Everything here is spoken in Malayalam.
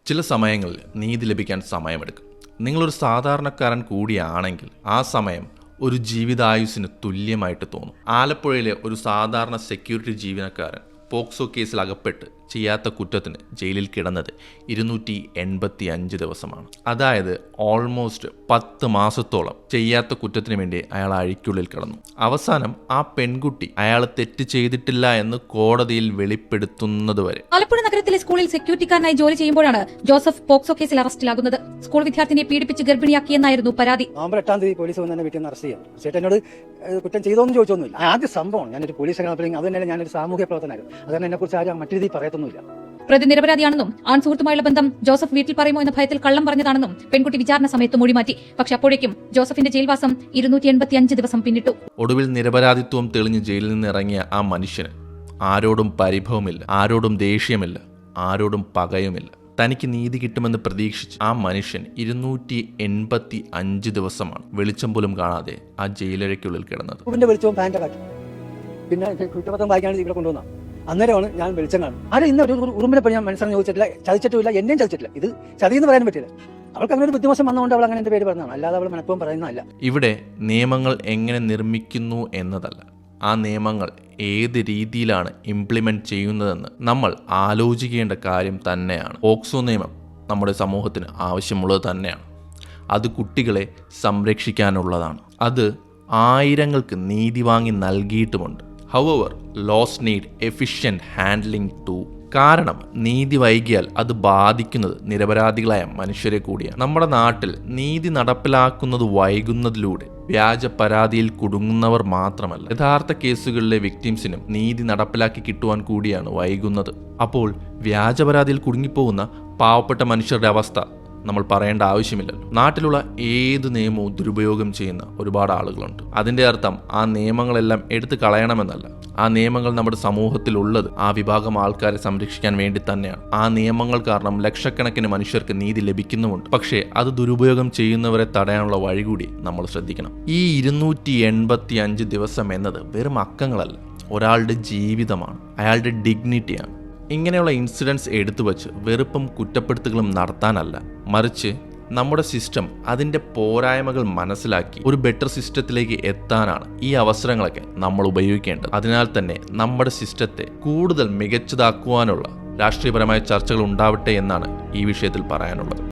ചില സമയങ്ങളിൽ നീതി ലഭിക്കാൻ സമയമെടുക്കും. നിങ്ങളൊരു സാധാരണക്കാരൻ കൂടിയാണെങ്കിൽ ആ സമയം ഒരു ജീവിതായുസിന് തുല്യമായിട്ട് തോന്നും. ആലപ്പുഴയിലെ ഒരു സാധാരണ സെക്യൂരിറ്റി ജീവനക്കാരൻ പോക്സോ കേസിൽ അകപ്പെട്ട് ചെയ്യാത്ത കുറ്റത്തിന് ജയിലിൽ കിടന്നത് 285 ദിവസമാണ്. അതായത് ഓൾമോസ്റ്റ് 10 മാസത്തോളം ചെയ്യാത്ത കുറ്റത്തിന് വേണ്ടി അയാൾ അഴിക്കുള്ളിൽ കിടന്നു. അവസാനം ആ പെൺകുട്ടി അയാൾ തെറ്റ് ചെയ്തിട്ടില്ല എന്ന് കോടതിയിൽ വെളിപ്പെടുത്തുന്നതുവരെ. ആലപ്പുഴ നഗരത്തിലെ സ്കൂളിൽ സെക്യൂരിറ്റിക്കാരനായി ജോലി ചെയ്യുമ്പോഴാണ് ജോസഫ് പോക്സോ കേസിൽ അറസ്റ്റിലാകുന്നത്. സ്കൂൾ വിദ്യാർത്ഥിനിയെ പീഡിപ്പിച്ച് ഗർഭിണിയാക്കിയെന്നായിരുന്നു പരാതി. നവംബർ 8 തീയതി പോലീസ് വന്ന് തന്നെ വീട്ടിൽ നിന്ന് അറസ്റ്റ് ചെയ്യാം. ചേട്ടൻ എന്നോട് കുറ്റം ചെയ്തോന്നും ചോദിച്ചൊന്നുമില്ല. ആദ്യ സംഭവം ഞാനൊരു പോലീസ് അത് തന്നെ ഞാനൊരു സാമൂഹ്യ പ്രവർത്തനമായിരുന്നു. അതുകൊണ്ട് എന്നെ കുറിച്ച് ആരും മറ്റു രീതിയിൽ പറയത്തൊന്നുമില്ല. പ്രതി നിരപരാധിയാണെന്നും ആൺ സുഹൃത്തുമായുള്ള ബന്ധം ജോസഫ് വീട്ടിൽ പറയുമോ എന്ന ഭയത്തിൽ കള്ളം പറഞ്ഞതാണെന്നും പെൺകുട്ടി വിചാരണ സമയത്ത് മൊഴി മാറ്റി. പക്ഷെ അപ്പോഴേക്കും ജോസഫിന്റെ ജയിൽവാസം 285 ദിവസം പിന്നിട്ടു. ഒടുവിൽ നിരപരാധിത്വം തെളിഞ്ഞ് ജയിലിൽ നിന്ന് ഇറങ്ങിയ ആ മനുഷ്യന് ആരോടും പരിഭവമില്ല, ആരോടും ദേഷ്യമില്ല, ആരോടും പകയുമില്ല. തനിക്ക് നീതി കിട്ടുമെന്ന് പ്രതീക്ഷിച്ച് ആ മനുഷ്യൻ 285 ദിവസമാണ് വെളിച്ചം പോലും കാണാതെ ആ ജയിലഴയ്ക്കുള്ളിൽ കിടന്നത്. പിന്നെ കുറ്റപത്രം വായിക്കാണ് ഇവിടെ കൊണ്ടുവന്ന അന്നേരമാണ് ഞാൻ വെളിച്ചം കാണും. ആരും ഇന്ന് ഒരു ഉറുമ്പിനെ പറ്റി ഞാൻ മനസ്സിലാക്കി ചോദിച്ചിട്ടില്ല, ചതിച്ചിട്ടില്ല, എന്നെയും ചതിച്ചിട്ടില്ല. ഇത് ചതിയെന്ന് പറയാൻ പറ്റില്ല. അവൾക്ക് അങ്ങനെ ഒരു ബുദ്ധിമോശം വന്നതുകൊണ്ട് അവൾ അങ്ങനെ എന്റെ പേര് പറഞ്ഞതാണ്, അല്ലാതെ അവൾ മനഃപൂർവ്വം പറയുന്നതല്ല. ഇവിടെ നിയമങ്ങൾ എങ്ങനെ നിർമ്മിക്കുന്നു എന്നതല്ല, ആ നിയമങ്ങൾ ഏത് രീതിയിലാണ് ഇംപ്ലിമെന്റ് ചെയ്യുന്നതെന്ന് നമ്മൾ ആലോചിക്കേണ്ട കാര്യം തന്നെയാണ്. പോക്സോ നിയമം നമ്മുടെ സമൂഹത്തിന് ആവശ്യമുള്ളത് തന്നെയാണ്. അത് കുട്ടികളെ സംരക്ഷിക്കാനുള്ളതാണ്. അത് ആയിരങ്ങൾക്ക് നീതി വാങ്ങി നൽകിയിട്ടുമുണ്ട്. However laws need efficient handling too. കാരണം നീതി വൈകിയാൽ അത് ബാധിക്കുന്നത് നിരപരാധികളായ മനുഷ്യരെ കൂടിയാണ്. നമ്മുടെ നാട്ടിൽ നീതി നടപ്പിലാക്കുന്നത് വൈകുന്നതിലൂടെ വ്യാജ പരാതിയിൽ കുടുങ്ങുന്നവർ മാത്രമല്ല, യഥാർത്ഥ കേസുകളിലെ വിക്ടിംസിനും നീതി നടപ്പിലാക്കി കിട്ടുവാൻ കൂടിയാണ് വൈകുന്നത്. അപ്പോൾ വ്യാജ പരാതിയിൽ കുടുങ്ങിപ്പോകുന്ന പാവപ്പെട്ട മനുഷ്യരുടെ അവസ്ഥ നമ്മൾ പറയേണ്ട ആവശ്യമില്ലല്ലോ. നാട്ടിലുള്ള ഏത് നിയമവും ദുരുപയോഗം ചെയ്യുന്ന ഒരുപാട് ആളുകളുണ്ട്. അതിൻ്റെ അർത്ഥം ആ നിയമങ്ങളെല്ലാം എടുത്തു കളയണമെന്നല്ല. ആ നിയമങ്ങൾ നമ്മുടെ സമൂഹത്തിലുള്ളത് ആ വിഭാഗം ആൾക്കാരെ സംരക്ഷിക്കാൻ വേണ്ടി തന്നെയാണ്. ആ നിയമങ്ങൾ കാരണം ലക്ഷക്കണക്കിന് മനുഷ്യർക്ക് നീതി ലഭിക്കുന്നുമുണ്ട്. പക്ഷേ അത് ദുരുപയോഗം ചെയ്യുന്നവരെ തടയാനുള്ള വഴി കൂടി നമ്മൾ ശ്രദ്ധിക്കണം. ഈ 285 ദിവസം എന്നത് വെറും അക്കങ്ങളല്ല, ഒരാളുടെ ജീവിതമാണ്, അയാളുടെ ഡിഗ്നിറ്റിയാണ്. ഇങ്ങനെയുള്ള ഇൻസിഡൻസ് എടുത്തു വച്ച് വെറുപ്പും കുറ്റപ്പെടുത്തലുകളും നടത്താനല്ല, മറിച്ച് നമ്മുടെ സിസ്റ്റം അതിൻ്റെ പോരായ്മകൾ മനസ്സിലാക്കി ഒരു ബെറ്റർ സിസ്റ്റത്തിലേക്ക് എത്താനാണ് ഈ അവസരങ്ങളൊക്കെ നമ്മൾ ഉപയോഗിക്കേണ്ടത്. അതിനാൽ തന്നെ നമ്മുടെ സിസ്റ്റത്തെ കൂടുതൽ മികച്ചതാക്കുവാനുള്ള രാഷ്ട്രീയപരമായ ചർച്ചകൾ ഉണ്ടാവട്ടെ എന്നാണ് ഈ വിഷയത്തിൽ പറയാനുള്ളത്.